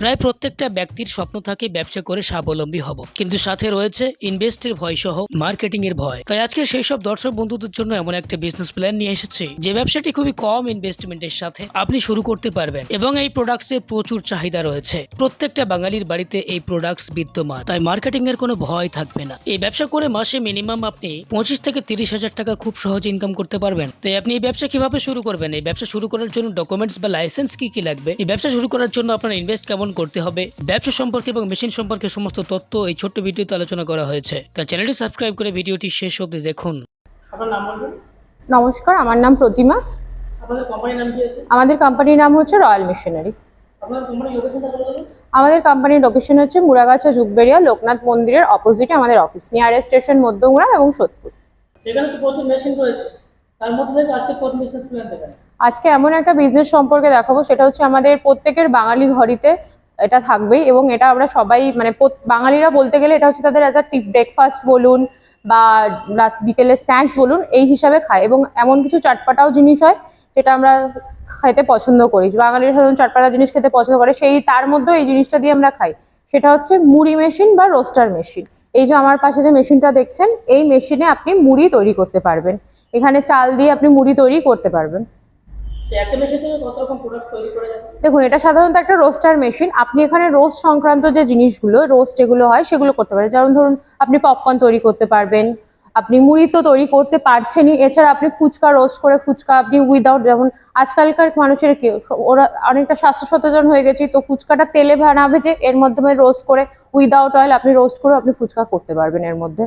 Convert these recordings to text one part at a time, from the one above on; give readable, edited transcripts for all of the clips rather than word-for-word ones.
প্রায় প্রত্যেকটা ব্যক্তির স্বপ্ন থাকে ব্যবসা করে স্বাবলম্বী হব, কিন্তু সাথে রয়েছে ইনভেস্টের ভয় সহ মার্কেটিং এর ভয়। তাই আজকে সেই সব দর্শক বন্ধুদের জন্য এমন একটা বিজনেস প্ল্যান নিয়ে এসেছি যে ব্যবসাটি খুবই কম ইনভেস্টমেন্টের সাথে আপনি শুরু করতে পারবেন এবং এই প্রোডাক্টসের প্রচুর চাহিদা রয়েছে। প্রত্যেকটা বাঙালির বাড়িতে এই প্রোডাক্টস বিদ্যমান, তাই মার্কেটিং এর কোনো ভয় থাকবে না। এই ব্যবসা করে মাসে মিনিমাম আপনি 25 থেকে 30 হাজার টাকা খুব সহজে ইনকাম করতে পারবেন। তাই আপনি এই ব্যবসা কিভাবে শুরু করবেন, এই ব্যবসা শুরু করার জন্য ডকুমেন্টস বা লাইসেন্স কি লাগবে, এই ব্যবসা শুরু করার জন্য আপনার ইনভেস্ট কেমন করতে হবে, ব্যবসা সম্পর্কে এবং মেশিন সম্পর্কে সমস্ত তথ্য এই ছোট্ট ভিডিওতে আলোচনা করা হয়েছে। তাই চ্যানেলটি সাবস্ক্রাইব করে ভিডিওটি শেষ অবধি দেখুন। আপনার নাম বলবেন? নমস্কার, আমার নাম প্রতিমা। আপনাদের কোম্পানির নাম কি আছে? আমাদের কোম্পানির নাম হচ্ছে রয়্যাল মেশিনারি। আপনাদের কোম্পানির লোকেশনটা বলে দেবেন? আমাদের কোম্পানির লোকেশন হচ্ছে মুড়াগাছা যুগবেড়িয়া লোকনাথ মন্দিরের অপোজিটে আমাদের অফিস, নিয়ারেস্ট স্টেশন মধ্যমগ্রাম এবং সোদপুর। সেখানে তো প্রচুর মেশিন রয়েছে, তার মধ্যে থেকে আজকে কোন বিজনেস প্ল্যান দেবেন? আজকে এমন একটা বিজনেস সম্পর্কে দেখাবো, সেটা হচ্ছে আমাদের প্রত্যেকের বাঙালি ঘড়িতে এটা থাকবেই এবং এটা আমরা সবাই মানে বাঙালিরা বলতে গেলে এটা হচ্ছে তাদের অ্যাজ আ ব্রেকফাস্ট বলুন বা রাত বিকেলে স্ন্যাক্স বলুন, এই হিসাবে খায় এবং এমন কিছু চটপাটাও জিনিস হয় যেটা আমরা খেতে পছন্দ করি। বাঙালিরা সাধারণত চটপাটা জিনিস খেতে পছন্দ করে, সেই তার মধ্যে এই জিনিসটা দিয়ে আমরা খাই। সেটা হচ্ছে মুড়ি মেশিন বা রোস্টার মেশিন। এই যে আমার পাশে যে মেশিনটা দেখছেন, এই মেশিনে আপনি মুড়ি তৈরি করতে পারবেন। এখানে চাল দিয়ে আপনি মুড়ি তৈরি করতে পারবেন। একটা মেশিন থেকে কত রকম প্রোডাক্ট তৈরি করা যাবে? দেখুন, এটা সাধারণত একটা রোস্টার মেশিন। আপনি এখানে রোস্ট সংক্রান্ত যে জিনিসগুলো রোস্ট এগুলো হয় সেগুলো করতে পারেন। যেমন ধরুন, আপনি পপকর্ন তৈরি করতে পারবেন, আপনি মুড়ি তো তৈরি করতে পারছেনই, এছাড়া আপনি ফুচকা রোস্ট করে ফুচকা আপনি উইদাউট, যেমন আজকালকার মানুষের কি ওরা অনেকটা স্বাস্থ্য সচেতন হয়ে গেছে, তো ফুচকাটা তেলে না ভেজে এর মাধ্যমে রোস্ট করে উইদাউট অয়েল আপনি রোস্ট করে আপনি ফুচকা করতে পারবেন এর মধ্যে।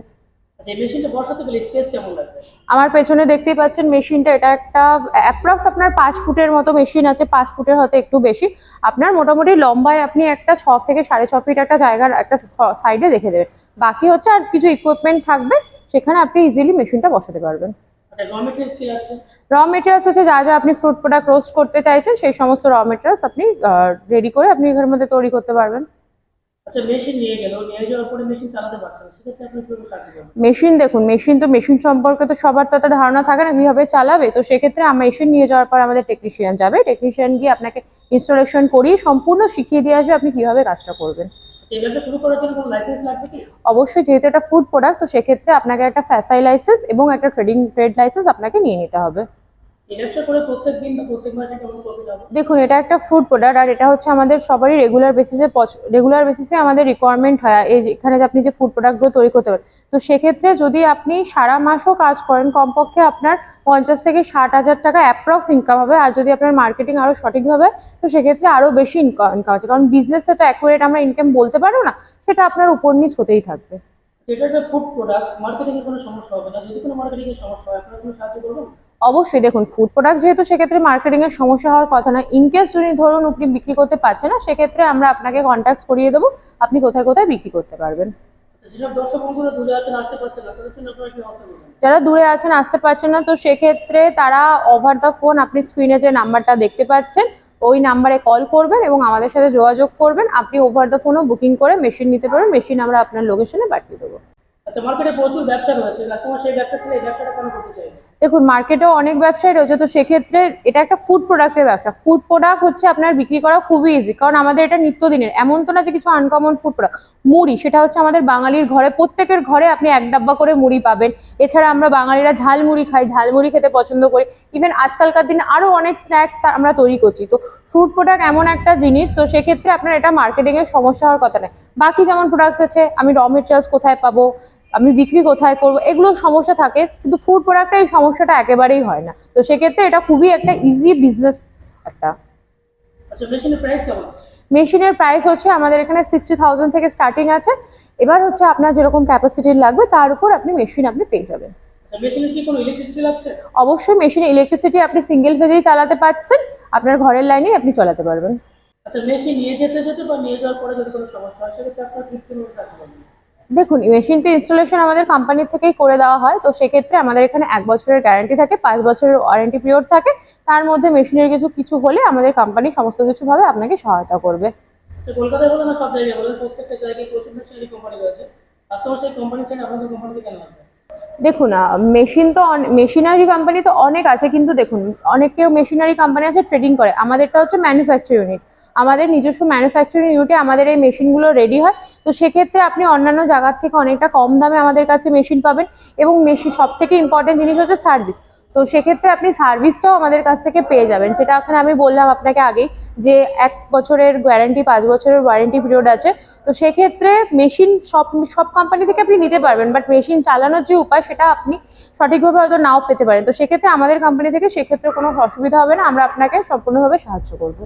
এই মেশিনটা বসাতে গেলে স্পেস কেমন লাগবে? আমার পেছনে দেখতেই পাচ্ছেন মেশিনটা, এটা একটা অ্যাপ্রক্স আপনার 5 ফুটের মতো মেশিন আছে, 5 ফুটের হয়তো একটু বেশি। আপনার মোটামুটি লম্বায় আপনি একটা 6 থেকে 6.5 ফিট একটা জায়গার একটা সাইডে রেখে দেবেন। বাকি হচ্ছে আর কিছু ইকুইপমেন্ট থাকবে, সেখানে আপনি ইজিলি মেশিনটা বসাতে পারবেন। র মেটেরিয়ালস কি আছে? র মেটেরিয়ালস হচ্ছে যা যা আপনি ফ্রুট প্রোডাক্ট রোস্ট করতে চাইছেন সেই সমস্ত র মেটেরিয়ালস আপনি রেডি করে আপনি এর মধ্যে তৈরি করতে পারবেন। আচ্ছা, মেশিন নিয়ে যাওয়ার পরে মেশিন চালাতে পারছেন, সেক্ষেত্রে আপনি কিভাবে সাহায্য করবেন? মেশিন দেখুন, মেশিন সম্পর্কে তো সবার তো একটা ধারণা থাকে না কিভাবে চালাবে, তো সেক্ষেত্রে মেশিন নিয়ে যাওয়ার পর আমাদের টেকনিশিয়ান যাবে, টেকনিশিয়ান গিয়ে আপনাকে ইনস্টলেশন করিয়ে সম্পূর্ণ শিখিয়ে দিয়ে আসবে আপনি কিভাবে কাজটা করবেন। এই ব্যবসা শুরু করার জন্য কোনো লাইসেন্স লাগবে কি? অবশ্যই, যেহেতু এটা ফুড প্রোডাক্ট, তো সেক্ষেত্রে আপনাকে একটা ফ্যাসাই লাইসেন্স এবং একটা ট্রেড লাইসেন্স আপনাকে নিয়ে নিতে হবে। এই ব্যবসা করে প্রত্যেক দিন বা প্রত্যেক মাসে কেমন প্রফিট হবে? দেখুন, এটা একটা ফুড প্রোডাক্ট আর এটা হচ্ছে আমাদের সবারই রেগুলার বেসিসে আমাদের রিকোয়ারমেন্ট হয় এই যে এখানে যে আপনি যে ফুড প্রোডাক্টগুলো তৈরি করতে পারেন। তো সেক্ষেত্রে যদি আপনি সারা মাসও কাজ করেন, কমপক্ষে আপনার 50 থেকে 60 হাজার টাকা অ্যাপ্রক্স ইনকাম হবে। আর যদি আপনার মার্কেটিং আরো সঠিকভাবে, তো সেক্ষেত্রে আরো বেশি ইনকাম আছে, কারণ বিজনেসে তো অ্যাকুরেট আমরা ইনকাম বলতে পারবো না, সেটা আপনার উপর নিচ হতেই থাকবে। যেটা একটা ফুড প্রোডাক্টস, মার্কেটিং এর কোনো সমস্যা হবে না? যদি কোনো মার্কেটিং এর সমস্যা হয় আপনারা কোনো সাহায্য করবেন? অবশ্যই, দেখুন ফুড প্রোডাক্ট যেহেতু, সেক্ষেত্রে মার্কেটিং এর সমস্যা হওয়ার কথা না। ইনকেস যদি ধরুন আপনি বিক্রি করতে পারছেন না, সেক্ষেত্রে আমরা আপনাকে কন্ট্যাক্ট করিয়ে দেবো, আপনি কোথায় কোথায় বিক্রি করতে পারবেন। যেসব দর্শক বন্ধুরা দূরে আছেন, আসতে পারছেন না, তাদের জন্য আপনারা কি ব্যবস্থা করবেন? যারা দূরে আছেন, আসতে পারছেন না, তো সেক্ষেত্রে তারা ওভার দ্য ফোন আপনি স্ক্রিনে যে নাম্বারটা দেখতে পাচ্ছেন ওই নাম্বারে কল করবেন এবং আমাদের সাথে যোগাযোগ করবেন। আপনি ওভার দ্য ফোনও বুকিং করে মেশিন নিতে পারবেন, মেশিন আমরা আপনার লোকেশনে পাঠিয়ে দেবো। আচ্ছা, মার্কেটে প্রচুর ব্যবসা রয়েছে, কাস্টমার সেই ব্যবসা ছেড়ে এই ব্যবসাটা কেন করতে চাইবে? দেখুন, মার্কেটেও অনেক ব্যবসায়ী রয়েছে, তো সেক্ষেত্রে এটা একটা ফুড প্রোডাক্টের ব্যবসা। ফুড প্রোডাক্ট হচ্ছে আপনার বিক্রি করা খুবই ইজি, কারণ আমাদের এটা নিত্যদিনের, এমন তো না যে কিছু আনকমন ফুড প্রোডাক্ট। মুড়ি, সেটা হচ্ছে আমাদের বাঙালির ঘরে, প্রত্যেকের ঘরে আপনি এক ডাব্বা করে মুড়ি পাবেন। এছাড়া আমরা বাঙালিরা ঝালমুড়ি খাই, ঝালমুড়ি খেতে পছন্দ করি। ইভেন আজকালকার দিনে আরো অনেক স্ন্যাক্স আমরা তৈরি করছি। তো ফুড প্রোডাক্ট এমন একটা জিনিস, তো সেক্ষেত্রে আপনার এটা মার্কেটিং এর সমস্যা হওয়ার কথা নয়। বাকি যেমন প্রোডাক্টস আছে, আমি র মেটেরিয়ালস কোথায় পাবো, আমি বিক্রি কোথায় করবো, এগুলো সমস্যা থাকে, কিন্তু ফুড প্রোডাক্টে এই সমস্যাটা একেবারেই হয় না। তো সেক্ষেত্রে এটা খুবই একটা ইজি বিজনেস একটা। আচ্ছা, মেশিনের প্রাইস কেমন? মেশিনের প্রাইস হচ্ছে আমাদের এখানে 60,000 থেকে স্টার্টিং আছে। এবার হচ্ছে আপনার যেরকম ক্যাপাসিটি লাগবে তার উপর আপনি মেশিন পেয়ে যাবেন। আচ্ছা, মেশিনে কি কোনো ইলেকট্রিসিটি লাগছে? অবশ্যই, মেশিনে ইলেকট্রিসিটি আপনি সিঙ্গেল ফেজেই চালাতে পারছেন, আপনার ঘরের লাইনেই আপনি চালাতে পারবেন। আচ্ছা, মেশিন নিয়ে যেতে যেতে বা নিয়ে যাওয়ার পরে যদি কোনো সমস্যা হয়, সেক্ষেত্রে আপনার 15 সাহায্য করবেন? দেখুন, মেশিনটি ইনস্টলেশন আমাদের কোম্পানি থেকেই করে দেওয়া হয়, তো সেক্ষেত্রে আমাদের এখানে 1 বছরের গ্যারান্টি থাকে, 5 বছরের ওয়ারেন্টি পিরিয়ড থাকে। তার মধ্যে মেশিনের কিছু হলে আমাদের কোম্পানি সমস্ত কিছু ভাবে আপনাকে সহায়তা করবে। আচ্ছা, কলকাতায় বলেন না সব জায়গায় বলেন, প্রত্যেকটা জায়গায় প্রচুর মেশিনারি কোম্পানি রয়েছে, কাস্টমার সেই কোম্পানি চাই আপনাদের কোম্পানিতে কেন আসবে? দেখুন, মেশিনারি কোম্পানি তো অনেক আছে, কিন্তু দেখুন অনেক কেউ মেশিনারি কোম্পানি আছে ট্রেডিং করে, আমাদেরটা হচ্ছে ম্যানুফ্যাকচার ইউনিট। আমাদের নিজস্ব ম্যানুফ্যাকচারিং ইউনিটে আমাদের এই মেশিনগুলো রেডি হয়। তো সেক্ষেত্রে আপনি অন্যান্য জায়গার থেকে অনেকটা কম দামে আমাদের কাছে মেশিন পাবেন। এবং মেশিন সব থেকে ইম্পর্টেন্ট জিনিস হচ্ছে সার্ভিস। তো সেক্ষেত্রে আপনি সার্ভিসটাও আমাদের কাছ থেকে পেয়ে যাবেন, সেটা এখানে আমি বললাম আপনাকে আগেই যে 1 বছরের গ্যারান্টি, 5 বছরের ওয়ারেন্টি পিরিয়ড আছে। তো সেক্ষেত্রে মেশিন সব সব কোম্পানি থেকে আপনি নিতে পারবেন, বাট মেশিন চালানোর যে উপায় সেটা আপনি সঠিকভাবে হয়তো নাও পেতে পারেন। তো সেক্ষেত্রে আমাদের কোম্পানি থেকে সেক্ষেত্রে কোনো অসুবিধা হবে না, আমরা আপনাকে সম্পূর্ণভাবে সাহায্য করবো।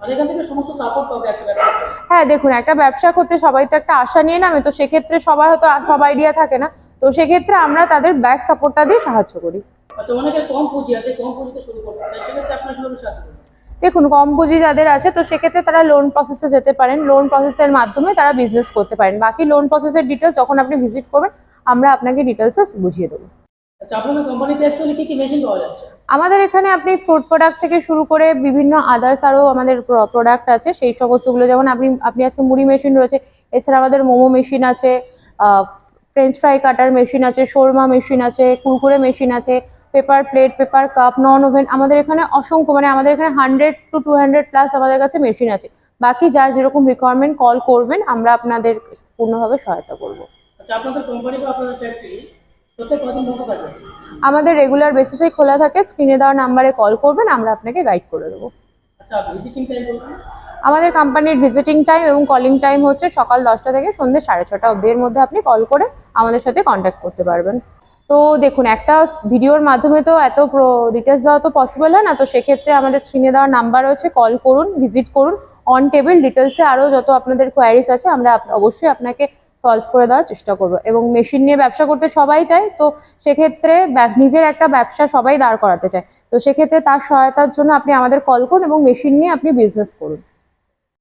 মানে এখান থেকে সমস্ত সাপোর্ট পাবে একটা ব্যবসা। হ্যাঁ দেখুন, একটা ব্যবসা করতে সবাই তো একটা আশা নিয়ে নামে, তো সেক্ষেত্রে সবার হয়তো সব আইডিয়া থাকে না। তো সেক্ষেত্রে আমরা তাদের ব্যাক সাপোর্টটা দিয়ে সাহায্য করি। আচ্ছা, অনেকের কম পুঁজি আছে, কম পুঁজিতে শুরু করতে চায়, সেক্ষেত্রে আপনার কিভাবে সাহায্য করবেন? দেখুন, কম পুঁজি যাদের আছে তো সেক্ষেত্রে তারা লোন প্রসেসে যেতে পারেন, লোন প্রসেসের মাধ্যমে তারা বিজনেস করতে পারেন। বাকি লোন প্রসেসের ডিটেলস যখন আপনি ভিজিট করবেন আমরা আপনাকে ডিটেলসে বুঝিয়ে দেবো। আচ্ছা, আপনাদের কোম্পানিতে অ্যাকচুয়ালি কি কি মেশিন পাওয়া যাচ্ছে? আমাদের এখানে আপনি ফ্রুট প্রোডাক্ট থেকে শুরু করে বিভিন্ন আদার্স আরও আমাদের প্রোডাক্ট আছে, সেই সমস্তগুলো যেমন আপনি আজকে মুড়ি মেশিন রয়েছে, এছাড়া আমাদের মোমো মেশিন আছে, ফ্রেঞ্চ ফ্রাই কাটার মেশিন আছে, শোরমা মেশিন আছে, কুরকুরে মেশিন আছে, paper plate, paper cup, non woven, আমাদের এখানে অসংখ্য, মানে আমাদের এখানে 100 to 200 প্লাস আমাদের কাছে মেশিন আছে। বাকি যার যেরকম রিকোয়ারমেন্ট কল করবেন, আমরা আপনাদের পূর্ণভাবে সহায়তা করব। আচ্ছা, আপনাদের কোম্পানি বা আপনাদের ফ্যাক্টরি প্রত্যেক কদিন বন্ধ থাকবে? আমাদের রেগুলার বেসিসে খোলা থাকে, স্ক্রিনে দেওয়া নাম্বারে কল করবেন, আমরা আপনাকে গাইড করে দেবো। আচ্ছা, ভিজিটিং টাইম বলুন। আমাদের কোম্পানির ভিজিটিং টাইম এবং কলিং টাইম হচ্ছে সকাল 10টা থেকে সন্ধ্যে 6:30 অবধি, এর মধ্যে আপনি কল করে আমাদের সাথে কন্ট্যাক্ট করতে পারবেন। তো দেখুন, একটা ভিডিওর মাধ্যমে তো এত ডিটেলস দেওয়া তো পসিবল হয় না, তো সেক্ষেত্রে আমাদের স্ক্রিনে দেওয়া নাম্বার রয়েছে, কল করুন, ভিজিট করুন। অন টেবিল ডিটেলসে আরও যত আপনাদের কোয়ারিজ আছে আমরা অবশ্যই আপনাকে সলভ করে দেওয়ার চেষ্টা করবো। এবং মেশিন নিয়ে ব্যবসা করতে সবাই চায়, তো সেক্ষেত্রে নিজের একটা ব্যবসা সবাই দাঁড় করাতে চায়, তো সেক্ষেত্রে তার সহায়তার জন্য আপনি আমাদের কল করুন এবং মেশিন নিয়ে আপনি বিজনেস করুন।